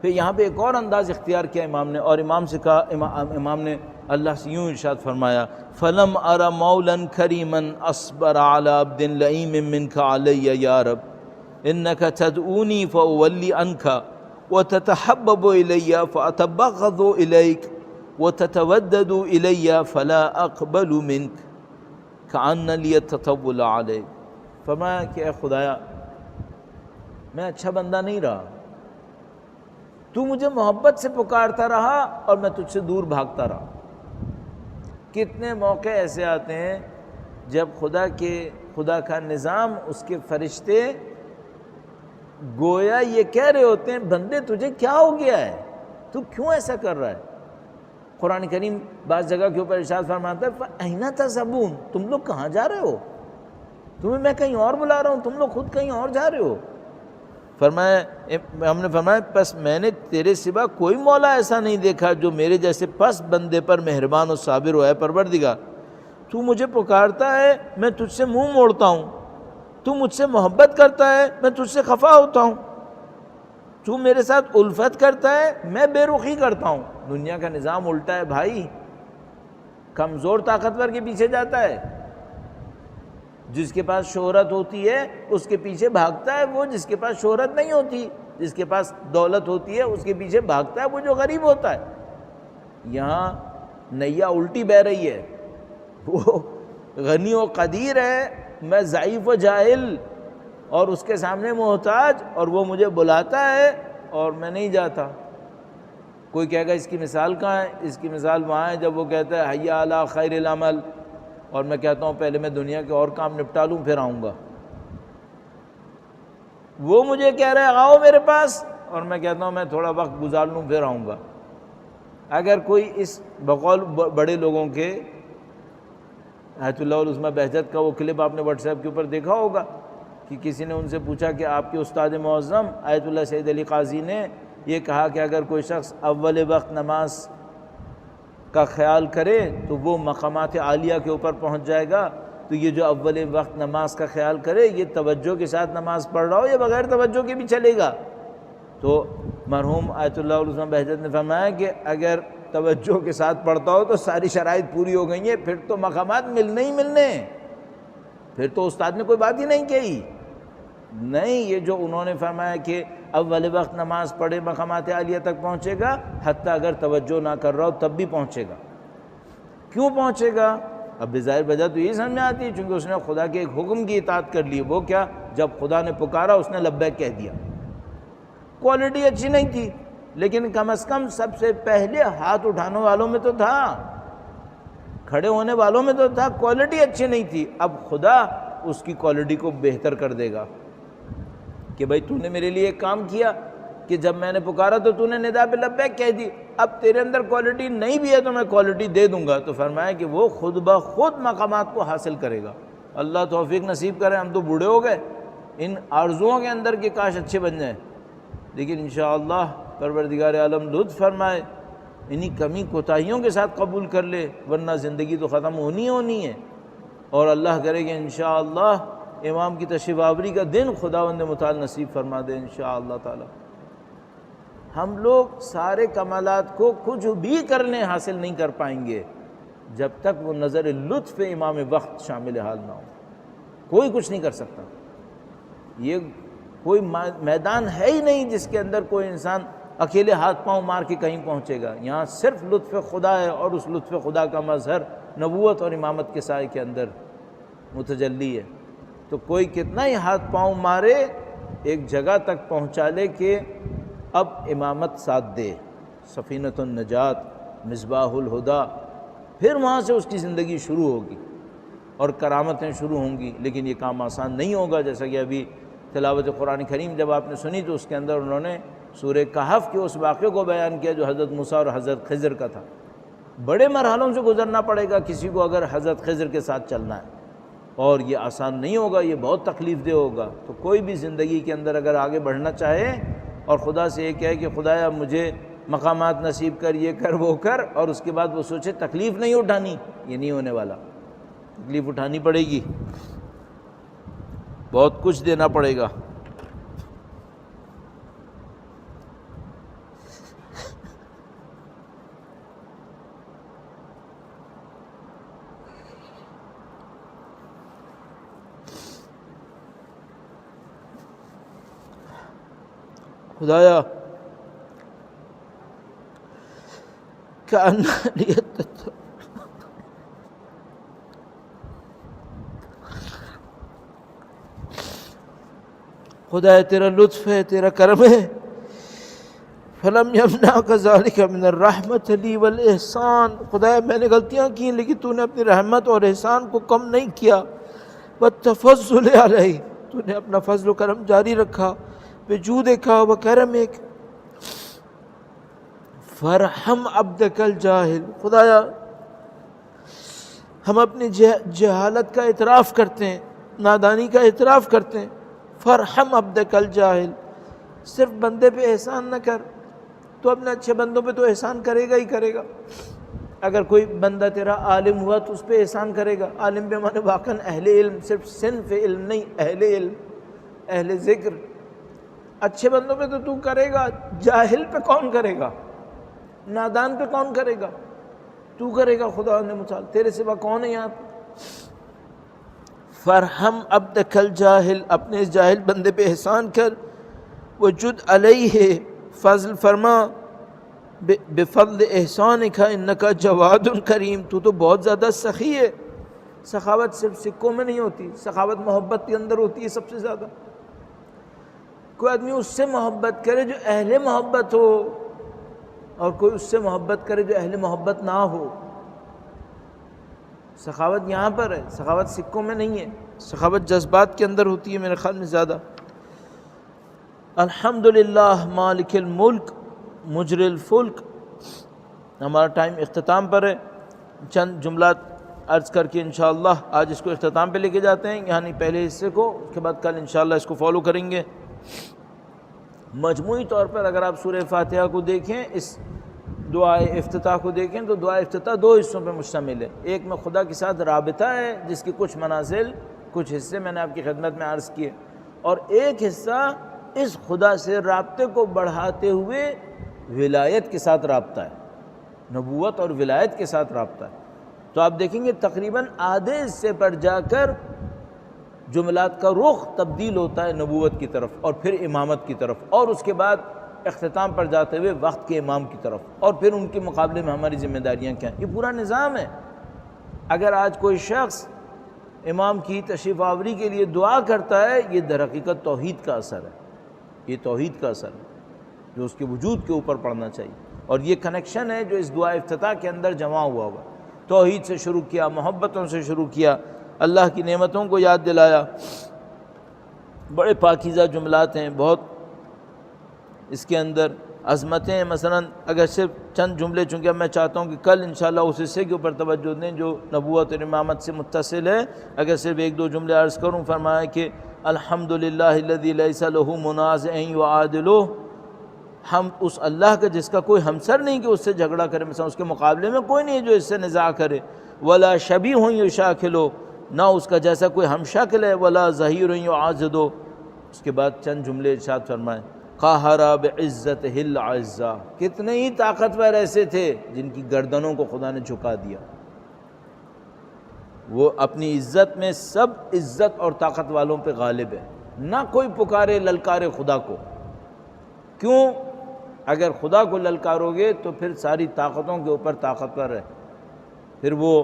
پھر یہاں پہ ایک اور انداز اختیار کیا امام نے، اور امام سے کہا، امام نے اللہ سے یوں ارشاد فرمایا فَلَمْ أَرَ مَوْلًا كَرِيمًا أَصْبَرَ عَلَى عَبْدٍ لَئِيمٍ مِّنْكَ عَلَيَّ يَا رَبْ إِنَّكَ تَدْعُونِي فَأُوَلِّ عَنْكَ وَتَتَحَبَّبُ إِلَيَّ فَأَتَبَغَّضُ إِلَيْكَ وَتَتَوَدَّدُ إِلَيَّ فَلَا أَقْبَلُ مِنْكَ كَأَنَّ لِيَ التَّطَوُّلَ عَلَيْكَ۔ فرمایا کہ اے خدایا میں اچھا بندہ نہیں رہا، تو مجھے محبت سے پکارتا رہا اور میں تجھ سے دور بھاگتا رہا۔ کتنے موقع ایسے آتے ہیں جب خدا کا نظام، اس کے فرشتے گویا یہ کہہ رہے ہوتے ہیں بندے تجھے کیا ہو گیا ہے، تو کیوں ایسا کر رہا ہے؟ قرآن کریم بعض جگہ کے اوپر ارشاد فرماتا ہے فَأَيْنَ تَذْهَبُونَ، تم لوگ کہاں جا رہے ہو؟ تمہیں میں کہیں اور بلا رہا ہوں، تم لوگ خود کہیں اور جا رہے ہو۔ فرمایا، ہم نے فرمایا پس میں نے تیرے سوا کوئی مولا ایسا نہیں دیکھا جو میرے جیسے پس بندے پر مہربان و صابر ہو۔ ہے پروردگار، تو مجھے پکارتا ہے میں تجھ سے منہ موڑتا ہوں، تو مجھ سے محبت کرتا ہے میں تجھ سے خفا ہوتا ہوں، تو میرے ساتھ الفت کرتا ہے میں بے رخی کرتا ہوں۔ دنیا کا نظام الٹا ہے بھائی، کمزور طاقتور کے پیچھے جاتا ہے، جس کے پاس شہرت ہوتی ہے اس کے پیچھے بھاگتا ہے وہ جس کے پاس شہرت نہیں ہوتی، جس کے پاس دولت ہوتی ہے اس کے پیچھے بھاگتا ہے وہ جو غریب ہوتا ہے۔ یہاں نیا الٹی بہہ رہی ہے، وہ غنی و قدیر ہے، میں ضعیف و جاہل اور اس کے سامنے محتاج، اور وہ مجھے بلاتا ہے اور میں نہیں جاتا۔ کوئی کہے گا اس کی مثال کہاں ہے؟ اس کی مثال وہاں ہے جب وہ کہتا ہے حی علی خیر العمل، اور میں کہتا ہوں پہلے میں دنیا کے اور کام نپٹا لوں پھر آؤں گا۔ وہ مجھے کہہ رہا ہے آؤ میرے پاس، اور میں کہتا ہوں میں تھوڑا وقت گزار لوں پھر آؤں گا۔ اگر کوئی اس بقول بڑے لوگوں کے، آیت اللہ العظمیٰ بہجت کا وہ کلپ آپ نے واٹس ایپ کے اوپر دیکھا ہوگا کہ کسی نے ان سے پوچھا کہ آپ کے استاد معظم آیت اللہ سید علی قاضی نے یہ کہا کہ اگر کوئی شخص اول وقت نماز کا خیال کرے تو وہ مقامات عالیہ کے اوپر پہنچ جائے گا، تو یہ جو اول وقت نماز کا خیال کرے یہ توجہ کے ساتھ نماز پڑھ رہا ہو یا بغیر توجہ کے بھی چلے گا؟ تو مرحوم آیت اللہ العظمیٰ بہجت نے فرمایا کہ اگر توجہ کے ساتھ پڑھتا ہو تو ساری شرائط پوری ہو گئی ہیں، پھر تو مقامات ملنے ہی ملنے ہیں، پھر تو استاد نے کوئی بات ہی نہیں کہی۔ نہیں، یہ جو انہوں نے فرمایا کہ اول وقت نماز پڑھے مقامات عالیہ تک پہنچے گا، حتیٰ اگر توجہ نہ کر رہا ہو تب بھی پہنچے گا۔ کیوں پہنچے گا؟ اب بظاہر وجہ تو یہ سمجھ میں آتی ہے چونکہ اس نے خدا کے ایک حکم کی اطاعت کر لی۔ وہ کیا؟ جب خدا نے پکارا اس نے لبیک کہہ دیا۔ کوالٹی اچھی نہیں تھی لیکن کم از کم سب سے پہلے ہاتھ اٹھانے والوں میں تو تھا، کھڑے ہونے والوں میں تو تھا، کوالٹی اچھی نہیں تھی۔ اب خدا اس کی کوالٹی کو بہتر کر دے گا کہ بھائی تو نے میرے لیے ایک کام کیا کہ جب میں نے پکارا تو تو نے ندا پہ لبیک کہہ دی، اب تیرے اندر کوالٹی نہیں بھی ہے تو میں کوالٹی دے دوں گا۔ تو فرمایا کہ وہ خود بخود مقامات کو حاصل کرے گا۔ اللہ توفیق نصیب کرے، ہم تو بوڑھے ہو گئے ان آرزوؤں کے اندر کہ کاش اچھے بن جائیں، لیکن انشاءاللہ پروردگار عالم لطف فرمائے انہی کمی کوتاہیوں کے ساتھ قبول کر لے، ورنہ زندگی تو ختم ہونی ہے۔ اور اللہ کرے کہ انشاءاللہ امام کی تشریف آوری کا دن خداوند متعال نصیب فرما دے انشاءاللہ تعالی۔ ہم لوگ سارے کمالات کو کچھ بھی کرنے حاصل نہیں کر پائیں گے جب تک وہ نظر لطف امام وقت شامل حال نہ ہو۔ کوئی کچھ نہیں کر سکتا، یہ کوئی میدان ہے ہی نہیں جس کے اندر کوئی انسان اکیلے ہاتھ پاؤں مار کے کہیں پہنچے گا۔ یہاں صرف لطف خدا ہے، اور اس لطف خدا کا مظہر نبوت اور امامت کے سائے کے اندر متجلی ہے۔ تو کوئی کتنا ہی ہاتھ پاؤں مارے ایک جگہ تک پہنچا لے کہ اب امامت ساتھ دے، سفینۃ النجات، مصباح الہدا، پھر وہاں سے اس کی زندگی شروع ہوگی اور کرامتیں شروع ہوں گی۔ لیکن یہ کام آسان نہیں ہوگا، جیسا کہ ابھی تلاوت قرآن کریم جب آپ نے سنی تو اس کے اندر انہوں نے سورہ کہف کے اس واقعے کو بیان کیا جو حضرت موسیٰ اور حضرت خضر کا تھا۔ بڑے مرحلوں سے گزرنا پڑے گا کسی کو اگر حضرت خضر کے ساتھ چلنا ہے، اور یہ آسان نہیں ہوگا، یہ بہت تکلیف دہ ہوگا۔ تو کوئی بھی زندگی کے اندر اگر آگے بڑھنا چاہے اور خدا سے یہ کہے کہ خدایا مجھے مقامات نصیب کر، یہ کر وہ کر، اور اس کے بعد وہ سوچے تکلیف نہیں اٹھانی، یہ نہیں ہونے والا۔ تکلیف اٹھانی پڑے گی، بہت کچھ دینا پڑے گا۔ خدایا کأن خدا تیرا لطف ہے، تیرا کرم ہے. فلم یمنعک ذلک من الرحمت لی والاحسان، خدایا میں نے غلطیاں کی لیکن تو نے اپنی رحمت اور احسان کو کم نہیں کیا. والتفضل علیہ، تو نے اپنا فضل و کرم جاری رکھا. بجودک و کرمک فرحم عبدک الجاہل، خدایا ہم اپنی جہالت کا اعتراف کرتے ہیں، نادانی کا اعتراف کرتے ہیں. فرحم عبدک الجاہل، صرف بندے پہ احسان نہ کر، تو اپنے اچھے بندوں پہ تو احسان کرے گا ہی کرے گا. اگر کوئی بندہ تیرا عالم ہوا تو اس پہ احسان کرے گا. عالم پہ مانے واقعاً اہل علم، صرف صنف علم نہیں، اہل علم، اہل ذکر. اچھے بندوں پہ تو کرے گا، جاہل پہ کون کرے گا؟ نادان پہ کون کرے گا؟ تو کرے گا. خدا نے متعال، تیرے سوا کون ہے یہاں پہ؟ فرحم عبدک الجاہل، اپنے اس جاہل بندے پہ احسان کر. وجد علیہ، فضل فرما. بفضل احسانک انک جواد کریم، تو بہت زیادہ سخی ہے. سخاوت صرف سکوں میں نہیں ہوتی، سخاوت محبت کے اندر ہوتی ہے سب سے زیادہ. کوئی آدمی اس سے محبت کرے جو اہل محبت ہو، اور کوئی اس سے محبت کرے جو اہل محبت نہ ہو. سخاوت یہاں پر ہے، سخاوت سکوں میں نہیں ہے، سخاوت جذبات کے اندر ہوتی ہے میرے خیال میں زیادہ. الحمدللہ مالک الملک مجری الفلک. ہمارا ٹائم اختتام پر ہے. چند جملات عرض کر کے انشاءاللہ آج اس کو اختتام پہ لے کے جاتے ہیں، یعنی پہلے حصے کو، اس کے بعد کل انشاءاللہ اس کو فالو کریں گے. مجموعی طور پر اگر آپ سورہ فاتحہ کو دیکھیں، اس دعائے افتتاح کو دیکھیں تو دعائے افتتاح دو حصوں پہ مشتمل ہے. ایک میں خدا کے ساتھ رابطہ ہے جس کی کچھ منازل، کچھ حصے میں نے آپ کی خدمت میں عرض کیے، اور ایک حصہ اس خدا سے رابطے کو بڑھاتے ہوئے ولایت کے ساتھ رابطہ ہے، نبوت اور ولایت کے ساتھ رابطہ ہے. تو آپ دیکھیں گے تقریباً آدھے حصے پر جا کر جملات کا رخ تبدیل ہوتا ہے نبوت کی طرف اور پھر امامت کی طرف، اور اس کے بعد اختتام پر جاتے ہوئے وقت کے امام کی طرف، اور پھر ان کے مقابلے میں ہماری ذمہ داریاں کیا ہیں. یہ پورا نظام ہے. اگر آج کوئی شخص امام کی تشریف آوری کے لیے دعا کرتا ہے، یہ در حقیقت توحید کا اثر ہے، یہ توحید کا اثر ہے جو اس کے وجود کے اوپر پڑنا چاہیے. اور یہ کنیکشن ہے جو اس دعا افتتاح کے اندر جمع ہوا ہوا. توحید سے شروع کیا، محبتوں سے شروع کیا، اللہ کی نعمتوں کو یاد دلایا. بڑے پاکیزہ جملات ہیں، بہت اس کے اندر عظمتیں ہیں. مثلا اگر صرف چند جملے، چونکہ اب میں چاہتا ہوں کہ کل انشاءاللہ اس حصے کے اوپر توجہ دیں جو نبوت اور امامت سے متصل ہے، اگر صرف ایک دو جملے عرض کروں. فرمایا کہ الحمدللہ الذی لیس لہ منازع یعادلہ، ہم اس اللہ کا جس کا کوئی ہمسر نہیں کہ اس سے جھگڑا کرے، مثلا اس کے مقابلے میں کوئی نہیں ہے جو اس سے نزاع کرے. ولا شبیہ یشاکلہ، نہ اس کا جیسا کوئی ہم شکل ہے. ولا ظہیر یعاضد. اس کے بعد چند جملے ارشاد فرمائے. قہر بعزتہ الاعزاء، کتنے ہی طاقتور ایسے تھے جن کی گردنوں کو خدا نے جھکا دیا. وہ اپنی عزت میں سب عزت اور طاقت والوں پہ غالب ہے، نہ کوئی پکارے للکارے خدا کو. کیوں؟ اگر خدا کو للکارو گے تو پھر ساری طاقتوں کے اوپر طاقتور ہے. پھر وہ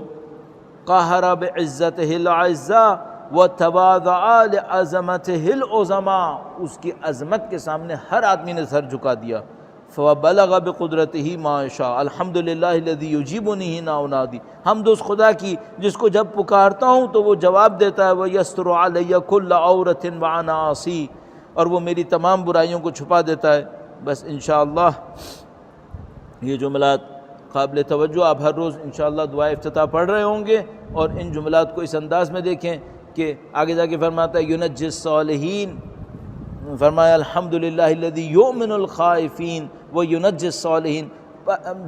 قہر بعزتہ الاعزاء وتواضع لعظمتہ العظماء، اس کی عظمت کے سامنے ہر آدمی نے سر جھکا دیا. فبلغ بقدرتہ ما شاء. الحمدللہ الذی یجیبنی حین انادی، حمد اس خدا کی جس کو جب پکارتا ہوں تو وہ جواب دیتا ہے. ویستر علی کل عورۃ وانا عاصی، اور وہ میری تمام برائیوں کو چھپا دیتا ہے. بس انشاءاللہ یہ جملات قابل توجہ، آپ ہر روز انشاءاللہ دعا افتتاح پڑھ رہے ہوں گے، اور ان جملات کو اس انداز میں دیکھیں کہ آگے جا کے فرماتا ہے ینجی الصالحین. فرمایا الحمدللہ الذی یؤمن الخائفین وینجی الصالحین،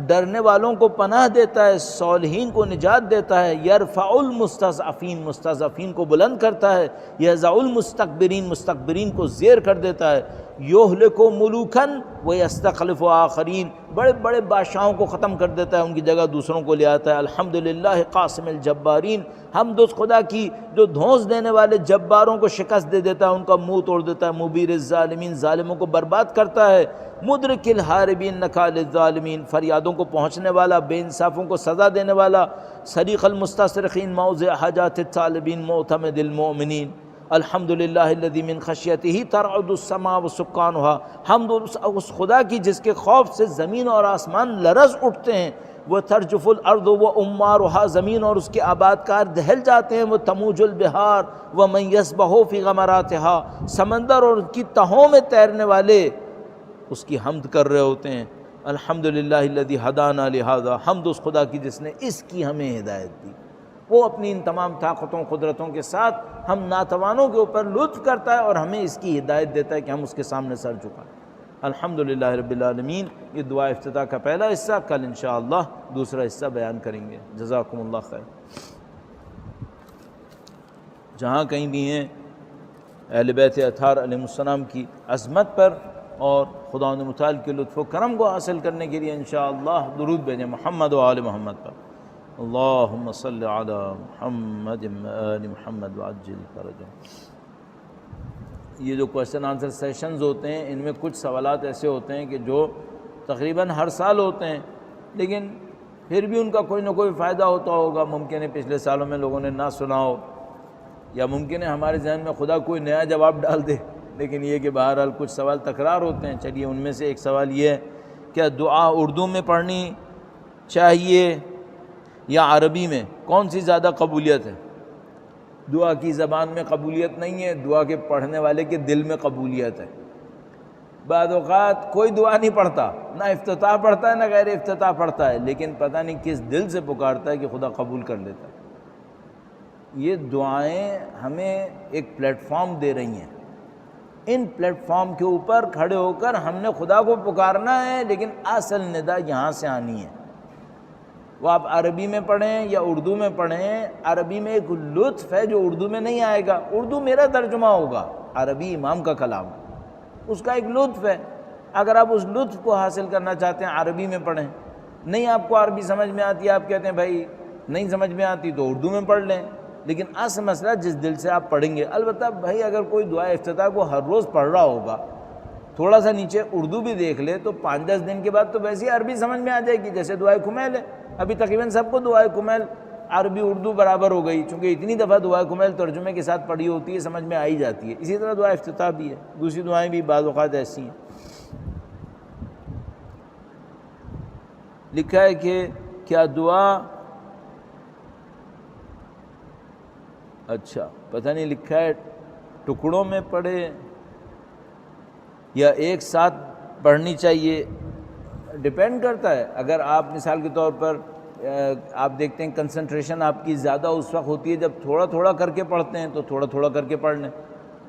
ڈرنے والوں کو پناہ دیتا ہے، صالحین کو نجات دیتا ہے. یرفع المستضعفین، مستضعفین کو بلند کرتا ہے. یضع المستکبرین، مستکبرین کو زیر کر دیتا ہے. یہلک ملوکن ویستخلف آخرین، بڑے بڑے بادشاہوں کو ختم کر دیتا ہے، ان کی جگہ دوسروں کو لے آتا ہے۔ الحمدللہ قاسم الجبارین، حمد اس خدا کی جو دھونس دینے والے جباروں کو شکست دے دیتا ہے، ان کا منہ توڑ دیتا ہے۔ مبیر الظالمین، ظالموں کو برباد کرتا ہے۔ مدرک الحاربین نکال الظالمین، فریادوں کو پہنچنے والا، بے انصافوں کو سزا دینے والا۔ صریخ المستصرخین، موضع حاجات الطالبین، معتمد المؤمنین۔ الحمدللہ الذی من خشیتہ ترعد السماء وسکانها، حمد اس خدا کی جس کے خوف سے زمین اور آسمان لرز اٹھتے ہیں۔ وہ ترجف الارض وامارها، زمین اور اس کے آباد کار دہل جاتے ہیں۔ وہ تموج البحار ومن یسبح فی غمراتها، سمندر اور ان کی تہوں میں تیرنے والے اس کی حمد کر رہے ہوتے ہیں۔ الحمدللہ الذی ہدانا لہذا، حمد اس خدا کی جس نے اس کی ہمیں ہدایت دی۔ وہ اپنی ان تمام طاقتوں قدرتوں کے ساتھ ہم ناتوانوں کے اوپر لطف کرتا ہے اور ہمیں اس کی ہدایت دیتا ہے کہ ہم اس کے سامنے سر جھکائیں۔ الحمدللہ رب العالمین۔ یہ دعا افتتاح کا پہلا حصہ، کل انشاءاللہ دوسرا حصہ بیان کریں گے۔ جزاکم اللہ خیر۔ جہاں کہیں بھی ہیں اہل بیت اطہار علیہ السلام کی عظمت پر اور خداوند متعال کے لطف و کرم کو حاصل کرنے کے لیے انشاءاللہ درود بھیجیں محمد و آل محمد پر۔ اللہم صلی علی محمد آل محمد وعجل فرجہم۔ یہ جو کوسچن آنسر سیشنز ہوتے ہیں، ان میں کچھ سوالات ایسے ہوتے ہیں کہ جو تقریباً ہر سال ہوتے ہیں، لیکن پھر بھی ان کا کوئی نہ کوئی فائدہ ہوتا ہوگا۔ ممکن ہے پچھلے سالوں میں لوگوں نے نہ سنا ہو، یا ممکن ہے ہمارے ذہن میں خدا کوئی نیا جواب ڈال دے، لیکن یہ کہ بہرحال کچھ سوال تکرار ہوتے ہیں۔ چلیے ان میں سے ایک سوال یہ ہے، کیا دعا اردو میں پڑھنی چاہیے یا عربی میں؟ کون سی زیادہ قبولیت ہے؟ دعا کی زبان میں قبولیت نہیں ہے، دعا کے پڑھنے والے کے دل میں قبولیت ہے۔ بعض اوقات کوئی دعا نہیں پڑھتا، نہ افتتاح پڑھتا ہے نہ غیر افتتاح پڑھتا ہے، لیکن پتہ نہیں کس دل سے پکارتا ہے کہ خدا قبول کر لیتا ہے۔ یہ دعائیں ہمیں ایک پلیٹ فارم دے رہی ہیں، ان پلیٹ فارم کے اوپر کھڑے ہو کر ہم نے خدا کو پکارنا ہے، لیکن اصل ندا یہاں سے آنی ہے۔ وہ آپ عربی میں پڑھیں یا اردو میں پڑھیں، عربی میں ایک لطف ہے جو اردو میں نہیں آئے گا۔ اردو میرا ترجمہ ہوگا، عربی امام کا کلام، اس کا ایک لطف ہے۔ اگر آپ اس لطف کو حاصل کرنا چاہتے ہیں عربی میں پڑھیں، نہیں آپ کو عربی سمجھ میں آتی ہے، آپ کہتے ہیں بھائی نہیں سمجھ میں آتی تو اردو میں پڑھ لیں، لیکن اصل مسئلہ جس دل سے آپ پڑھیں گے۔ البتہ بھائی اگر کوئی دعا افتتاح کو ہر روز پڑھ رہا ہوگا، تھوڑا سا نیچے اردو بھی دیکھ لے تو 5-10 دن کے بعد تو ویسے ہی عربی سمجھ میں آ جائے گی، جیسے دعائے کمیل ہے۔ ابھی تقریباً سب کو دعائے کمیل عربی اردو برابر ہو گئی، چونکہ اتنی دفعہ دعائے کمیل ترجمے کے ساتھ پڑھی ہوتی ہے، سمجھ میں آئی جاتی ہے۔ اسی طرح دعا افتتاح بھی ہے، دوسری دعائیں بھی بعض اوقات ایسی ہیں۔ لکھا ہے کہ کیا دعا، اچھا پتہ نہیں لکھا ہے ٹکڑوں میں پڑھے یا ایک ساتھ پڑھنی چاہیے، ڈیپینڈ کرتا ہے۔ اگر آپ مثال کے طور پر آپ دیکھتے ہیں کنسنٹریشن آپ کی زیادہ اس وقت ہوتی ہے جب تھوڑا تھوڑا کر کے پڑھتے ہیں تو تھوڑا تھوڑا کر کے پڑھ لیں،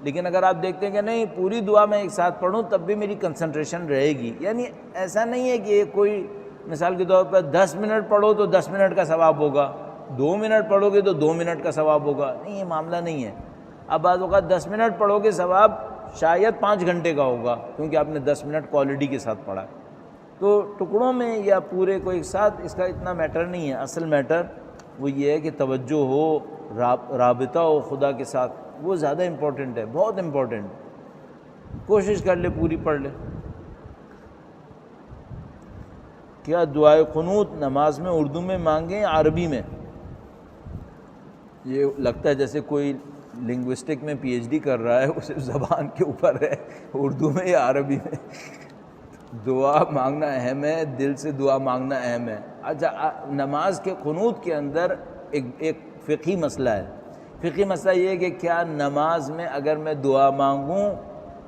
لیکن اگر آپ دیکھتے ہیں کہ نہیں پوری دعا میں ایک ساتھ پڑھوں تب بھی میری کنسنٹریشن رہے گی، یعنی ایسا نہیں ہے کہ کوئی مثال کے طور پر 10 منٹ پڑھو تو 10 منٹ کا ثواب ہوگا، 2 منٹ پڑھو گے تو 2 منٹ کا ثواب ہوگا، نہیں یہ معاملہ نہیں ہے۔ اب بعض اوقات 10 منٹ پڑھو گے ثواب شاید 5 گھنٹے کا ہوگا، کیونکہ آپ نے 10 منٹ کوالٹی کے ساتھ پڑھا۔ تو ٹکڑوں میں یا پورے کو ایک ساتھ اس کا اتنا میٹر نہیں ہے، اصل میٹر وہ یہ ہے کہ توجہ ہو، رابطہ ہو خدا کے ساتھ، وہ زیادہ امپورٹنٹ ہے، بہت امپورٹنٹ۔ کوشش کر لے پوری پڑھ لے۔ کیا دعائے قنوت نماز میں اردو میں مانگیں عربی میں؟ یہ لگتا ہے جیسے کوئی لنگوسٹک میں پی ایچ ڈی کر رہا ہے، اسے زبان کے اوپر ہے، اردو میں یا عربی میں۔ دعا مانگنا اہم ہے، دل سے دعا مانگنا اہم ہے۔ اچھا نماز کے قنوت کے اندر ایک فقہی مسئلہ ہے۔ فقہی مسئلہ یہ ہے کہ کیا نماز میں اگر میں دعا مانگوں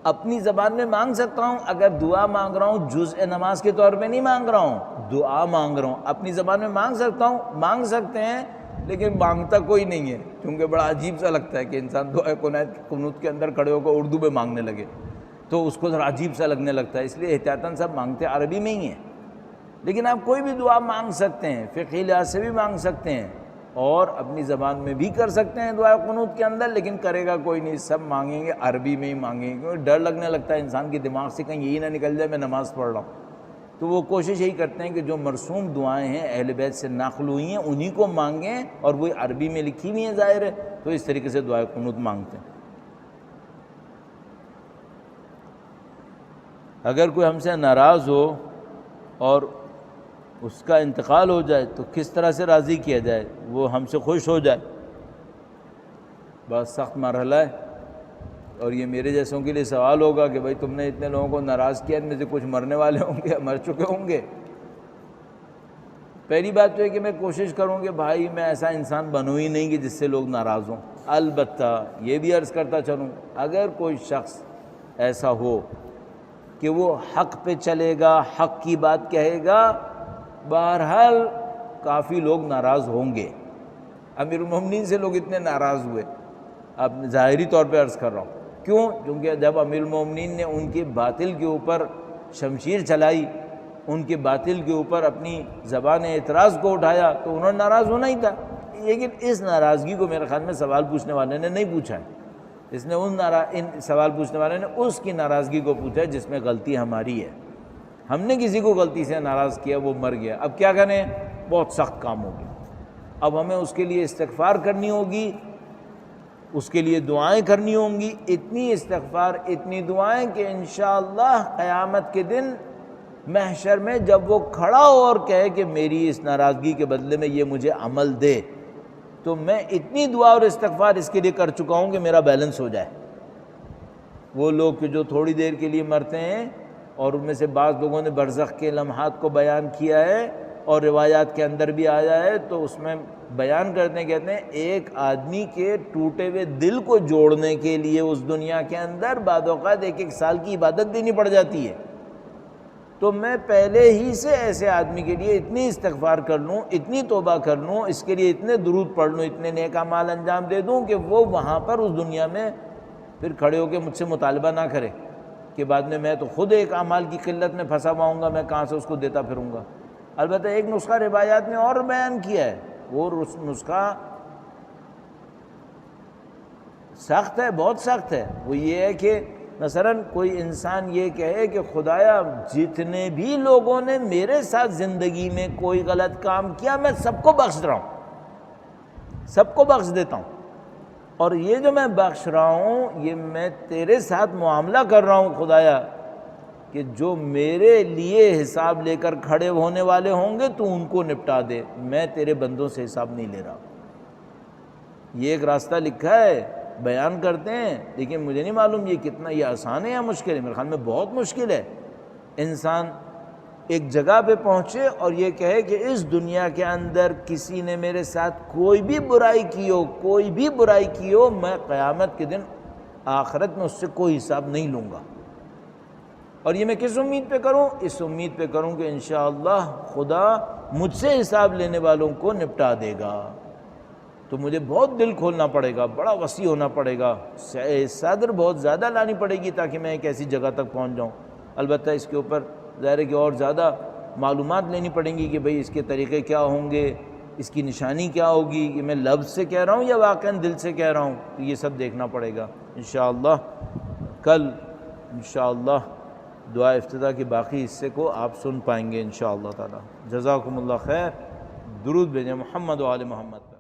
اپنی زبان میں مانگ سکتا ہوں؟ اگر دعا مانگ رہا ہوں جزء نماز کے طور پہ نہیں مانگ رہا ہوں، دعا مانگ رہا ہوں، اپنی زبان میں مانگ سکتا ہوں؟ مانگ سکتے ہیں، لیکن مانگتا کوئی نہیں ہے، کیونکہ بڑا عجیب سا لگتا ہے کہ انسان دعائے قنوت کے اندر کھڑے ہو کر اردو میں مانگنے لگے تو اس کو ذرا عجیب سا لگنے لگتا ہے، اس لیے احتیاطاً سب مانگتے عربی میں ہی ہیں۔ لیکن آپ کوئی بھی دعا مانگ سکتے ہیں، فقہی لحاظ سے بھی مانگ سکتے ہیں، اور اپنی زبان میں بھی کر سکتے ہیں دعائے قنوت کے اندر، لیکن کرے گا کوئی نہیں، سب مانگیں گے عربی میں ہی مانگیں گے، کیونکہ ڈر لگنے لگتا ہے انسان کے دماغ سے کہیں یہی نہ نکل جائے میں نماز پڑھ رہا ہوں۔ تو وہ کوشش یہی کرتے ہیں کہ جو مرسوم دعائیں ہیں اہل بیت سے نقل ہوئی ہیں انہی کو مانگیں، اور وہی عربی میں لکھی ہوئی ہیں ظاہر ہے، تو اس طریقے سے دعائے قنوت مانگتے ہیں۔ اگر کوئی ہم سے ناراض ہو اور اس کا انتقال ہو جائے تو کس طرح سے راضی کیا جائے، وہ ہم سے خوش ہو جائے؟ بہت سخت مرحلہ ہے، اور یہ میرے جیسوں کے لیے سوال ہوگا کہ بھائی تم نے اتنے لوگوں کو ناراض کیا، ان میں سے کچھ مرنے والے ہوں گے، مر چکے ہوں گے۔ پہلی بات تو ہے کہ میں کوشش کروں کہ بھائی میں ایسا انسان بنوں ہی نہیں کہ جس سے لوگ ناراض ہوں۔ البتہ یہ بھی عرض کرتا چلوں، اگر کوئی شخص ایسا ہو کہ وہ حق پہ چلے گا، حق کی بات کہے گا، بہرحال کافی لوگ ناراض ہوں گے۔ امیر المومنین سے لوگ اتنے ناراض ہوئے، اب ظاہری طور پہ عرض کر رہا ہوں، کیوں؟ کیونکہ جب امیر المومنین نے ان کے باطل کے اوپر شمشیر چلائی، ان کے باطل کے اوپر اپنی زبان اعتراض کو اٹھایا، تو انہوں نے ناراض ہونا ہی تھا۔ لیکن اس ناراضگی کو میرے خیال میں سوال پوچھنے والے نے نہیں پوچھا ہے، اس نے ان سوال پوچھنے والے نے اس کی ناراضگی کو پوچھا ہے جس میں غلطی ہماری ہے۔ ہم نے کسی کو غلطی سے ناراض کیا، وہ مر گیا، اب کیا کریں؟ بہت سخت کام ہوگی، اب ہمیں اس کے لیے استغفار کرنی ہوگی، اس کے لیے دعائیں کرنی ہوں گی، اتنی استغفار اتنی دعائیں کہ انشاءاللہ قیامت کے دن محشر میں جب وہ کھڑا ہو اور کہے کہ میری اس ناراضگی کے بدلے میں یہ مجھے عمل دے، تو میں اتنی دعا اور استغفار اس کے لیے کر چکا ہوں کہ میرا بیلنس ہو جائے۔ وہ لوگ کہ جو تھوڑی دیر کے لیے مرتے ہیں، اور ان میں سے بعض لوگوں نے برزخ کے لمحات کو بیان کیا ہے اور روایات کے اندر بھی آیا ہے، تو اس میں بیان کرتے ہیں، کہتے ہیں ایک آدمی کے ٹوٹے ہوئے دل کو جوڑنے کے لیے اس دنیا کے اندر بعض اوقات 1 سال کی عبادت دینی پڑ جاتی ہے۔ تو میں پہلے ہی سے ایسے آدمی کے لیے اتنی استغفار کر لوں، اتنی توبہ کر لوں، اس کے لیے اتنے درود پڑھ لوں، اتنے نیک اعمال انجام دے دوں کہ وہ وہاں پر اس دنیا میں پھر کھڑے ہو کے مجھ سے مطالبہ نہ کرے کہ بعد میں تو خود ایک اعمال کی قلت میں پھنسا ہوا ہوں گا، میں کہاں سے اس کو دیتا پھروں گا۔ البتہ ایک نسخہ روایات میں اور بیان کیا ہے، وہ نسخہ سخت ہے، بہت سخت ہے۔ وہ یہ ہے کہ مثلاً کوئی انسان یہ کہے کہ خدایا جتنے بھی لوگوں نے میرے ساتھ زندگی میں کوئی غلط کام کیا میں سب کو بخش رہا ہوں، سب کو بخش دیتا ہوں، اور یہ جو میں بخش رہا ہوں یہ میں تیرے ساتھ معاملہ کر رہا ہوں خدایا کہ جو میرے لیے حساب لے کر کھڑے ہونے والے ہوں گے تو ان کو نپٹا دے، میں تیرے بندوں سے حساب نہیں لے رہا۔ یہ ایک راستہ لکھا ہے، بیان کرتے ہیں، لیکن مجھے نہیں معلوم یہ کتنا یہ آسان ہے یا مشکل ہے۔ میرے خیال میں بہت مشکل ہے انسان ایک جگہ پہ پہنچے اور یہ کہے کہ اس دنیا کے اندر کسی نے میرے ساتھ کوئی بھی برائی کی ہو، کوئی بھی برائی کی ہو، میں قیامت کے دن آخرت میں اس سے کوئی حساب نہیں لوں گا۔ اور یہ میں کس امید پہ کروں؟ اس امید پہ کروں کہ انشاءاللہ خدا مجھ سے حساب لینے والوں کو نپٹا دے گا۔ تو مجھے بہت دل کھولنا پڑے گا، بڑا وسیع ہونا پڑے گا، صدر بہت زیادہ لانی پڑے گی تاکہ میں ایک ایسی جگہ تک پہنچ جاؤں۔ البتہ اس کے اوپر ظاہر ہے کہ اور زیادہ معلومات لینی پڑیں گی کہ بھئی اس کے طریقے کیا ہوں گے، اس کی نشانی کیا ہوگی، کہ میں لفظ سے کہہ رہا ہوں یا واقعاً دل سے کہہ رہا ہوں، تو یہ سب دیکھنا پڑے گا انشاءاللہ۔ کل انشاءاللہ دعا افتتاح کے باقی حصے کو آپ سن پائیں گے انشاءاللہ تعالی۔ جزاکم اللہ خیر، درود بھیجیں محمد و آل محمد۔